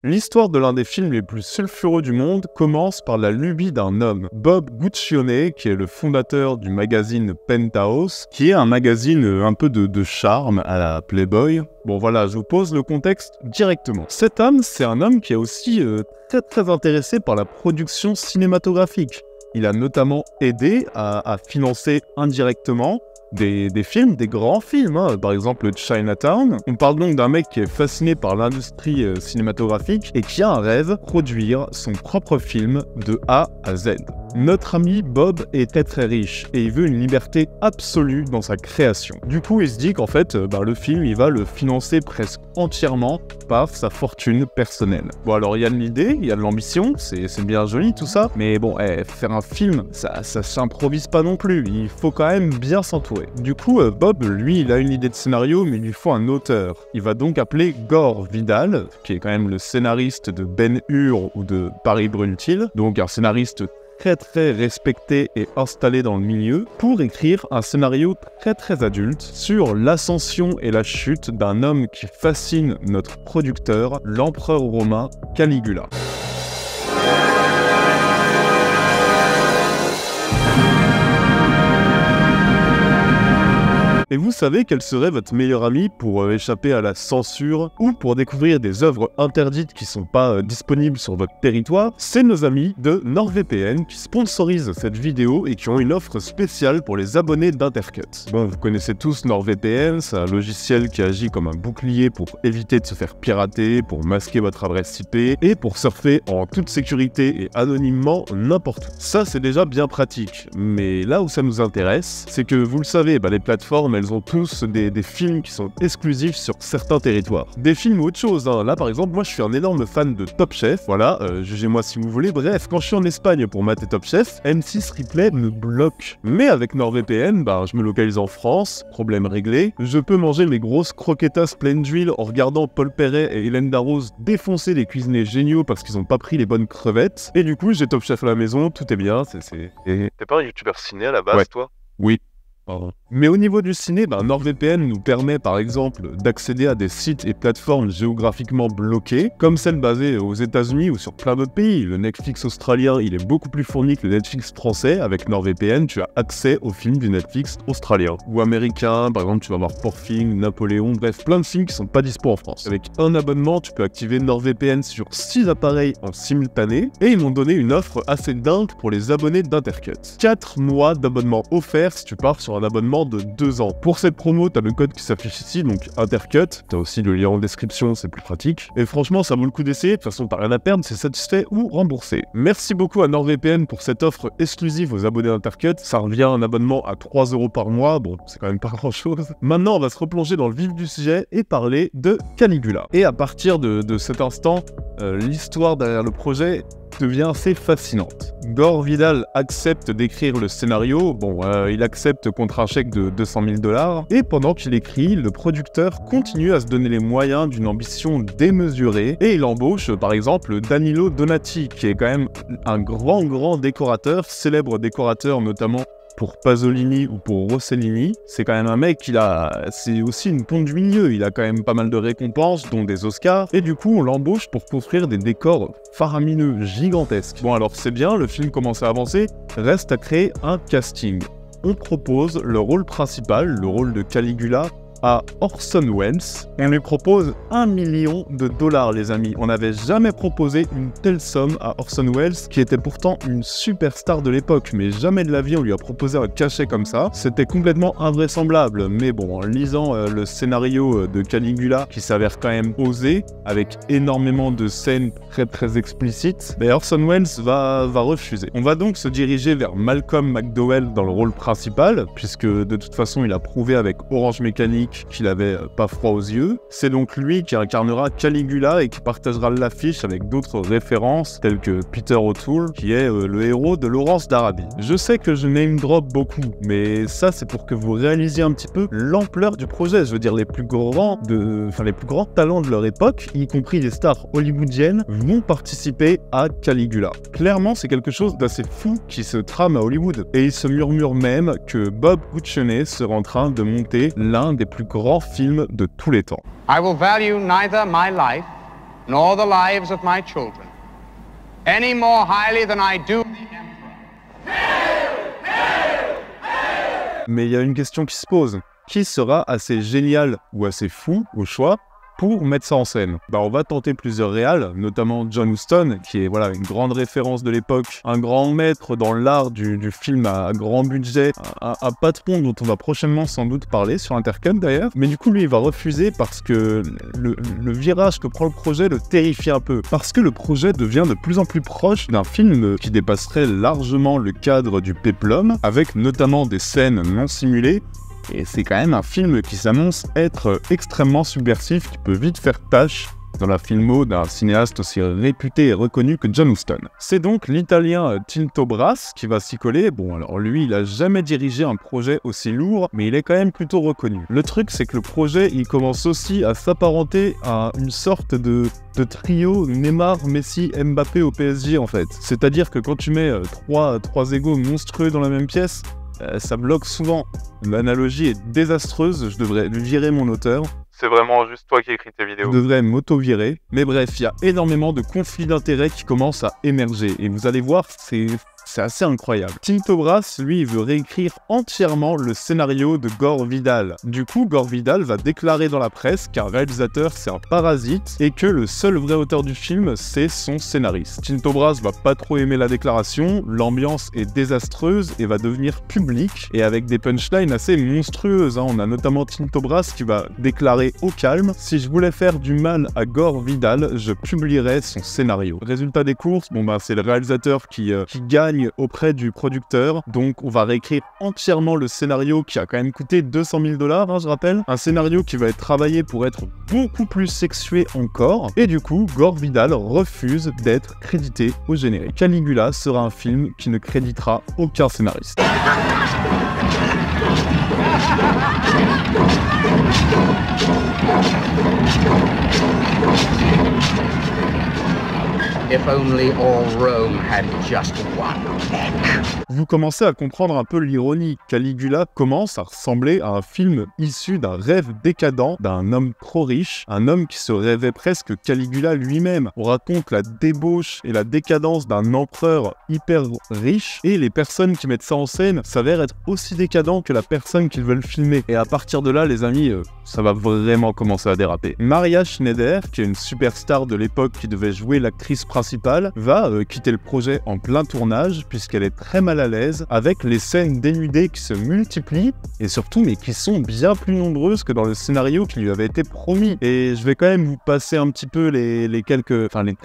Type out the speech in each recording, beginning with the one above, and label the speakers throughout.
Speaker 1: L'histoire de l'un des films les plus sulfureux du monde commence par la lubie d'un homme, Bob Guccione, qui est le fondateur du magazine Penthouse, qui est un magazine un peu de charme à la Playboy. Bon voilà, je vous pose le contexte directement. Cet homme, c'est un homme qui est aussi très intéressé par la production cinématographique. Il a notamment aidé à financer indirectement des films, des grands films, hein. Par exemple Chinatown. On parle donc d'un mec qui est fasciné par l'industrie cinématographique et qui a un rêve, produire son propre film de A à Z. Notre ami Bob est très riche et il veut une liberté absolue dans sa création. Du coup, il se dit qu'en fait, le film, il va le financer presque entièrement par sa fortune personnelle. Bon, alors il y a de l'idée, il y a de l'ambition, c'est bien joli tout ça, mais bon, faire un film, ça s'improvise pas non plus, il faut quand même bien s'entourer. Du coup, Bob, lui, il a une idée de scénario, mais il lui faut un auteur. Il va donc appeler Gore Vidal, qui est quand même le scénariste de Ben-Hur ou de Paris Brûle-t-il, donc un scénariste très respecté et installé dans le milieu, pour écrire un scénario très adulte sur l'ascension et la chute d'un homme qui fascine notre producteur, l'empereur romain Caligula. Et vous savez quel serait votre meilleur ami pour échapper à la censure ou pour découvrir des œuvres interdites qui sont pas disponibles sur votre territoire? C'est nos amis de NordVPN qui sponsorisent cette vidéo et qui ont une offre spéciale pour les abonnés d'Intercut. Bon, vous connaissez tous NordVPN, c'est un logiciel qui agit comme un bouclier pour éviter de se faire pirater, pour masquer votre adresse IP et pour surfer en toute sécurité et anonymement n'importe où. Ça, c'est déjà bien pratique, mais là où ça nous intéresse, c'est que vous le savez, les plateformes elles ont tous des films qui sont exclusifs sur certains territoires. Des films ou autre chose, hein. Là par exemple, moi je suis un énorme fan de Top Chef, voilà, jugez-moi si vous voulez. Bref, quand je suis en Espagne pour mater Top Chef, M6 Replay me bloque. Mais avec NordVPN, je me localise en France, problème réglé. Je peux manger mes grosses croquetas pleines d'huile en regardant Paul Perret et Hélène Darroze défoncer des cuisiniers géniaux parce qu'ils ont pas pris les bonnes crevettes. Et du coup, j'ai Top Chef à la maison, tout est bien,
Speaker 2: T'es pas un youtubeur ciné à la base,
Speaker 1: ouais.
Speaker 2: toi?
Speaker 1: Oui. Pardon. Mais au niveau du ciné, NordVPN nous permet par exemple d'accéder à des sites et plateformes géographiquement bloquées, comme celles basées aux États-Unis ou sur plein d'autres pays. Le Netflix australien, il est beaucoup plus fourni que le Netflix français. Avec NordVPN, tu as accès aux films du Netflix australien. Ou américain, par exemple, tu vas voir Porfing, Napoléon, bref, plein de films qui sont pas dispo en France. Avec un abonnement, tu peux activer NordVPN sur 6 appareils en simultané, et ils m'ont donné une offre assez dingue pour les abonnés d'Intercut. 4 mois d'abonnement offert si tu pars sur un abonnement de 2 ans. Pour cette promo, t'as le code qui s'affiche ici, donc Intercut. T'as aussi le lien en description, c'est plus pratique. Et franchement, ça vaut le coup d'essayer. De toute façon, t'as rien à perdre, c'est satisfait ou remboursé. Merci beaucoup à NordVPN pour cette offre exclusive aux abonnés Intercut. Ça revient à un abonnement à 3 € par mois. Bon, c'est quand même pas grand chose. Maintenant, on va se replonger dans le vif du sujet et parler de Caligula. Et à partir de cet instant, l'histoire derrière le projet devient assez fascinante. Gore Vidal accepte d'écrire le scénario, il accepte contre un chèque de 200 000 $, et pendant qu'il écrit, le producteur continue à se donner les moyens d'une ambition démesurée, et il embauche par exemple Danilo Donati, qui est quand même un grand décorateur, célèbre décorateur notamment pour Pasolini ou pour Rossellini. C'est quand même un mec, c'est aussi une pompe du milieu, il a quand même pas mal de récompenses, dont des Oscars, et du coup on l'embauche pour construire des décors faramineux, gigantesques. Bon alors c'est bien, le film commence à avancer, reste à créer un casting. On propose le rôle principal, le rôle de Caligula, à Orson Welles. On lui propose $1 million, les amis. On n'avait jamais proposé une telle somme à Orson Welles, qui était pourtant une superstar de l'époque, mais jamais de la vie on lui a proposé un cachet comme ça. C'était complètement invraisemblable, mais bon, en lisant le scénario de Caligula, qui s'avère quand même osé, avec énormément de scènes très explicites, Orson Welles va refuser. On va donc se diriger vers Malcolm McDowell dans le rôle principal, puisque de toute façon il a prouvé avec Orange Mécanique qu'il avait pas froid aux yeux. C'est donc lui qui incarnera Caligula et qui partagera l'affiche avec d'autres références telles que Peter O'Toole, qui est le héros de Laurence d'Arabie. Je sais que je name drop beaucoup, mais ça c'est pour que vous réalisiez un petit peu l'ampleur du projet. Je veux dire, les plus grands talents de leur époque, y compris les stars hollywoodiennes, vont participer à Caligula. Clairement, c'est quelque chose d'assez fou qui se trame à Hollywood. Et il se murmure même que Bob Guccione sera en train de monter l'un des plus grands films de tous les temps.
Speaker 3: I will value neither my life nor the lives of my children, any more highly than I do the Emperor.
Speaker 1: Mais il y a une question qui se pose. Qui sera assez génial ou assez fou, au choix, pour mettre ça en scène? On va tenter plusieurs réals, notamment John Huston, qui est une grande référence de l'époque, un grand maître dans l'art du film à grand budget, un patron dont on va prochainement sans doute parler sur Intercut d'ailleurs. Mais du coup, lui, il va refuser parce que le virage que prend le projet le terrifie un peu. Parce que le projet devient de plus en plus proche d'un film qui dépasserait largement le cadre du péplum, avec notamment des scènes non simulées. Et c'est quand même un film qui s'annonce être extrêmement subversif, qui peut vite faire tâche dans la filmo d'un cinéaste aussi réputé et reconnu que John Huston. C'est donc l'italien Tinto Brass qui va s'y coller. Bon, alors lui, il a jamais dirigé un projet aussi lourd, mais il est quand même plutôt reconnu. Le truc, c'est que le projet, il commence aussi à s'apparenter à une sorte de trio Neymar, Messi, Mbappé au PSG en fait. C'est-à-dire que quand tu mets trois égos monstrueux dans la même pièce, ça bloque souvent. L'analogie est désastreuse, je devrais virer mon auteur.
Speaker 2: C'est vraiment juste toi qui écris tes vidéos.
Speaker 1: Je devrais m'auto-virer. Mais bref, il y a énormément de conflits d'intérêts qui commencent à émerger. Et vous allez voir, c'est assez incroyable. Tinto Brass, lui, il veut réécrire entièrement le scénario de Gore Vidal. Du coup, Gore Vidal va déclarer dans la presse qu'un réalisateur, c'est un parasite, et que le seul vrai auteur du film, c'est son scénariste. Tinto Brass va pas trop aimer la déclaration, l'ambiance est désastreuse et va devenir publique, et avec des punchlines assez monstrueuses. On a notamment Tinto Brass qui va déclarer au calme: « Si je voulais faire du mal à Gore Vidal, je publierais son scénario. » Résultat des courses, c'est le réalisateur qui gagne auprès du producteur, donc on va réécrire entièrement le scénario qui a quand même coûté 200 000 $, je rappelle. Un scénario qui va être travaillé pour être beaucoup plus sexué encore, et du coup, Gore Vidal refuse d'être crédité au générique. Caligula sera un film qui ne créditera aucun scénariste.
Speaker 3: If only all Rome had just one neck.
Speaker 1: Vous commencez à comprendre un peu l'ironie. Caligula commence à ressembler à un film issu d'un rêve décadent d'un homme trop riche, un homme qui se rêvait presque Caligula lui-même. On raconte la débauche et la décadence d'un empereur hyper riche, et les personnes qui mettent ça en scène s'avèrent être aussi décadents que la personne qu'ils veulent filmer. Et à partir de là, les amis, ça va vraiment commencer à déraper. Maria Schneider, qui est une superstar de l'époque qui devait jouer l'actrice principale, va quitter le projet en plein tournage puisqu'elle est très mal à l'aise avec les scènes dénudées qui se multiplient et surtout mais qui sont bien plus nombreuses que dans le scénario qui lui avait été promis. Et je vais quand même vous passer un petit peu les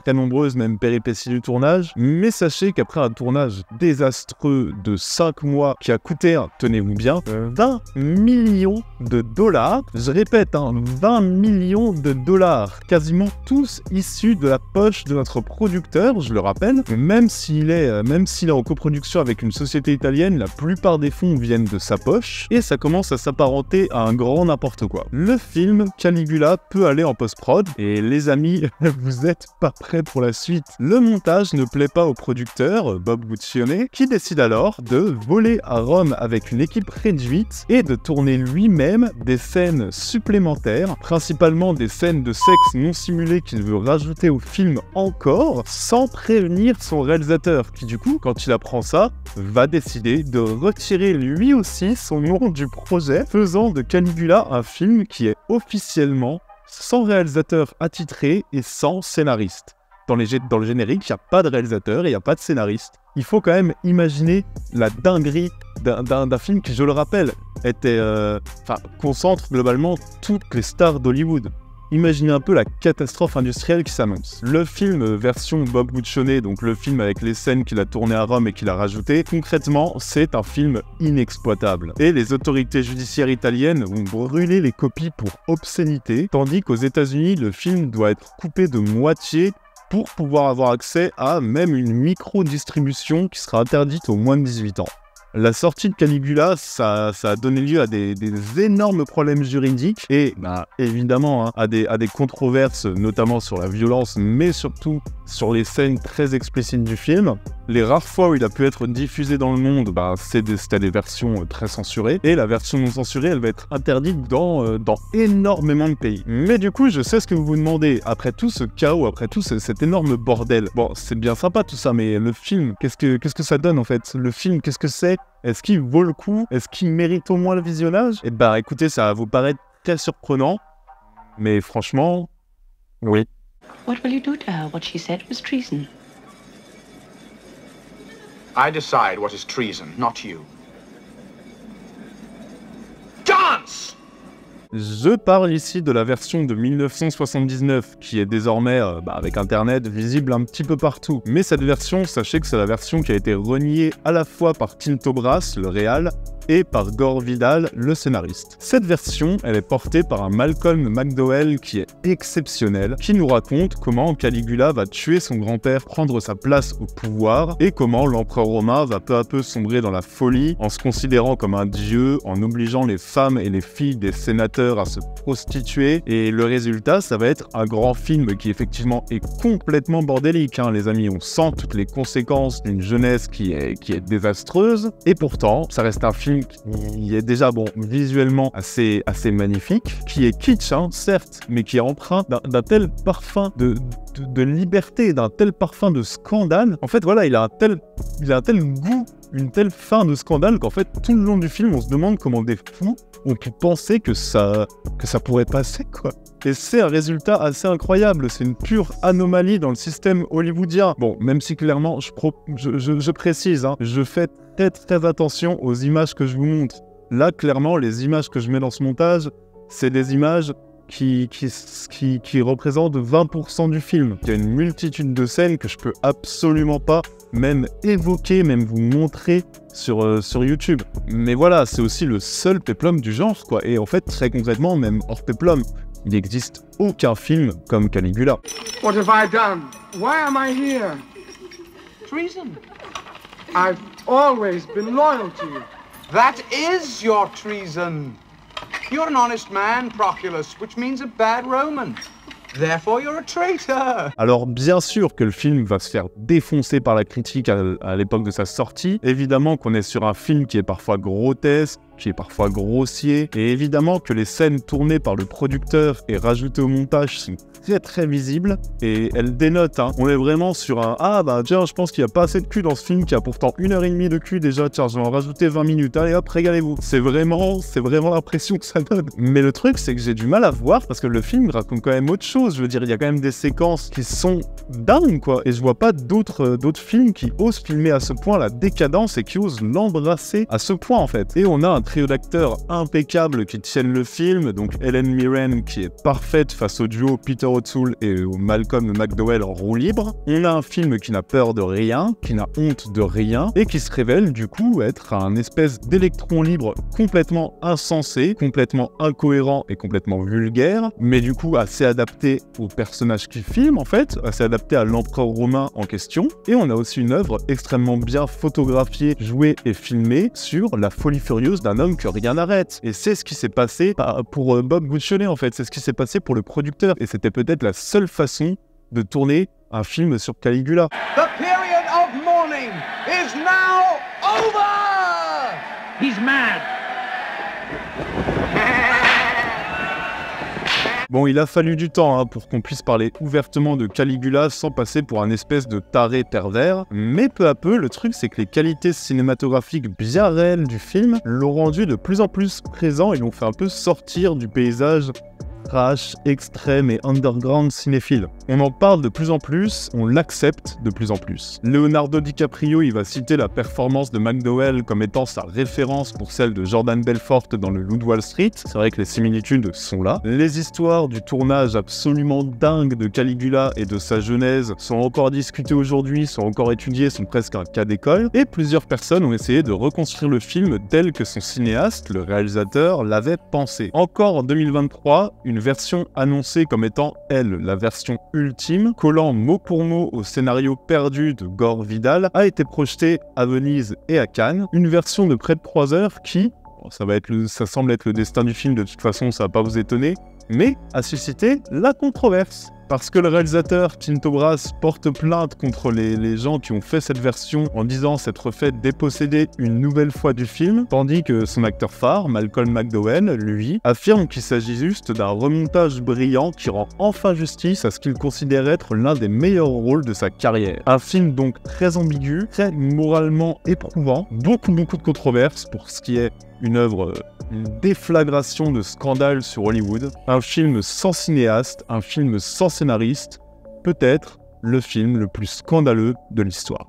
Speaker 1: très nombreuses même péripéties du tournage, mais sachez qu'après un tournage désastreux de 5 mois qui a coûté, tenez-vous bien, 20 millions de $, je répète, 20 millions de $, quasiment tous issus de la poche de notre producteur, je le rappelle. Même s'il est en coproduction avec une société italienne, la plupart des fonds viennent de sa poche, et ça commence à s'apparenter à un grand n'importe quoi. Le film Caligula peut aller en post-prod, et les amis, vous êtes pas prêts pour la suite. Le montage ne plaît pas au producteur, Bob Guccione, qui décide alors de voler à Rome avec une équipe réduite et de tourner lui-même des scènes supplémentaires, principalement des scènes de sexe non simulées qu'il veut rajouter au film encore, sans prévenir son réalisateur, qui du coup, quand il apprend ça, va décider de retirer lui aussi son nom du projet, faisant de Caligula un film qui est officiellement sans réalisateur attitré et sans scénariste. Dans le générique, il n'y a pas de réalisateur et il n'y a pas de scénariste. Il faut quand même imaginer la dinguerie d'un film qui, je le rappelle, concentre globalement toutes les stars d'Hollywood. Imaginez un peu la catastrophe industrielle qui s'annonce. Le film version Bob Guccione, donc le film avec les scènes qu'il a tournées à Rome et qu'il a rajoutées, concrètement, c'est un film inexploitable. Et les autorités judiciaires italiennes vont brûler les copies pour obscénité, tandis qu'aux États-Unis, le film doit être coupé de moitié pour pouvoir avoir accès à même une micro-distribution qui sera interdite aux moins de 18 ans. La sortie de Caligula, ça a donné lieu à des énormes problèmes juridiques et évidemment à des controverses, notamment sur la violence, mais surtout sur les scènes très explicites du film. Les rares fois où il a pu être diffusé dans le monde, bah, c'était des versions très censurées. Et la version non censurée, elle va être interdite dans énormément de pays. Mais du coup, je sais ce que vous vous demandez. Après tout ce chaos, après tout cet énorme bordel. Bon, c'est bien sympa tout ça, mais le film, qu'est-ce que ça donne en fait? Le film, qu'est-ce que c'est? Est-ce qu'il vaut le coup? Est-ce qu'il mérite au moins le visionnage? Et bah écoutez, ça va vous paraître très surprenant. Mais franchement, oui.
Speaker 4: What will you do to her? What she said was treason.
Speaker 3: I decide what is treason, not you. Dance!
Speaker 1: Je parle ici de la version de 1979 qui est désormais, avec internet, visible un petit peu partout. Mais cette version, sachez que c'est la version qui a été reniée à la fois par Tinto Brass, le réal, et par Gore Vidal, le scénariste. Cette version, elle est portée par un Malcolm McDowell qui est exceptionnel, qui nous raconte comment Caligula va tuer son grand-père, prendre sa place au pouvoir, et comment l'empereur romain va peu à peu sombrer dans la folie, en se considérant comme un dieu, en obligeant les femmes et les filles des sénateurs à se prostituer, et le résultat, ça va être un grand film qui effectivement est complètement bordélique, hein, les amis, on sent toutes les conséquences d'une jeunesse qui est désastreuse, et pourtant, ça reste un film qui est déjà, visuellement assez magnifique, qui est kitsch, hein, certes, mais qui est empreint d'un tel parfum de liberté, d'un tel parfum de scandale. En fait, voilà, il a un tel goût, une telle fin de scandale qu'en fait, tout le long du film, on se demande comment des fous ont pu penser que ça pourrait passer, quoi. Et c'est un résultat assez incroyable, c'est une pure anomalie dans le système hollywoodien. Bon, même si clairement, je précise, hein, je fais très attention aux images que je vous montre. Là, clairement, les images que je mets dans ce montage, c'est des images qui représentent 20% du film. Il y a une multitude de scènes que je peux absolument pas même évoquer, même vous montrer sur YouTube. Mais voilà, c'est aussi le seul péplum du genre, quoi. Et en fait, très concrètement, même hors péplum, il n'existe aucun film comme Caligula.
Speaker 5: What have I done? Why am I here?
Speaker 3: Treason.
Speaker 5: I've always been loyal to you.
Speaker 3: That is your treason. You're an honest man, Proculus, which means a bad Roman. Therefore, you're a traitor.
Speaker 1: Alors, bien sûr que le film va se faire défoncer par la critique à l'époque de sa sortie. Évidemment qu'on est sur un film qui est parfois grotesque, qui est parfois grossier. Et évidemment que les scènes tournées par le producteur et rajoutées au montage sont très visibles. Et elles dénotent, hein. On est vraiment sur un « Ah bah tiens, je pense qu'il n'y a pas assez de cul dans ce film qui a pourtant 1h30 de cul déjà. Tiens, je vais en rajouter 20 minutes. Allez hop, régalez-vous. » C'est vraiment l'impression que ça donne. Mais le truc, c'est que j'ai du mal à voir parce que le film raconte quand même autre chose. Je veux dire, il y a quand même des séquences qui sont dingues, quoi. Et je vois pas d'autres films qui osent filmer à ce point la décadence et qui osent l'embrasser à ce point, en fait. Et on a un trio d'acteurs impeccables qui tiennent le film. Donc Helen Mirren qui est parfaite face au duo Peter O'Toole et au Malcolm McDowell en roue libre. On a un film qui n'a peur de rien, qui n'a honte de rien et qui se révèle du coup être un espèce d'électron libre complètement insensé, complètement incohérent et complètement vulgaire, mais du coup assez adapté au personnage qu'il filme en fait, assez adapté à l'empereur romain en question. Et on a aussi une œuvre extrêmement bien photographiée, jouée et filmée sur la folie furieuse d'un homme que rien n'arrête. Et c'est ce qui s'est passé pour Bob Guccione en fait, c'est ce qui s'est passé pour le producteur. Et c'était peut-être la seule façon de tourner un film sur Caligula.
Speaker 3: The period of mourning is now over!
Speaker 4: He's mad.
Speaker 1: Bon, il a fallu du temps pour qu'on puisse parler ouvertement de Caligula sans passer pour un espèce de taré pervers, mais peu à peu, le truc c'est que les qualités cinématographiques bien réelles du film l'ont rendu de plus en plus présent et l'ont fait un peu sortir du paysage trash, extrême et underground cinéphile. On en parle de plus en plus, on l'accepte de plus en plus. Leonardo DiCaprio, il va citer la performance de McDowell comme étant sa référence pour celle de Jordan Belfort dans Le Loup de Wall Street. C'est vrai que les similitudes sont là. Les histoires du tournage absolument dingue de Caligula et de sa genèse sont encore discutées aujourd'hui, sont encore étudiées, sont presque un cas d'école. Et plusieurs personnes ont essayé de reconstruire le film tel que son cinéaste, le réalisateur, l'avait pensé. Encore en 2023, une version annoncée comme étant, elle, la version ultime, collant mot pour mot au scénario perdu de Gore Vidal, a été projetée à Venise et à Cannes. Une version de près de 3 heures qui, ça semble être le destin du film de toute façon, ça va pas vous étonner, mais a suscité la controverse. Parce que le réalisateur Tinto Brass porte plainte contre les gens qui ont fait cette version en disant s'être fait déposséder une nouvelle fois du film, tandis que son acteur phare, Malcolm McDowell, lui, affirme qu'il s'agit juste d'un remontage brillant qui rend enfin justice à ce qu'il considère être l'un des meilleurs rôles de sa carrière. Un film donc très ambigu, très moralement éprouvant, beaucoup de controverses pour ce qui est une œuvre, une déflagration de scandales sur Hollywood, un film sans cinéaste, un film sans scénariste, peut-être le film le plus scandaleux de l'histoire.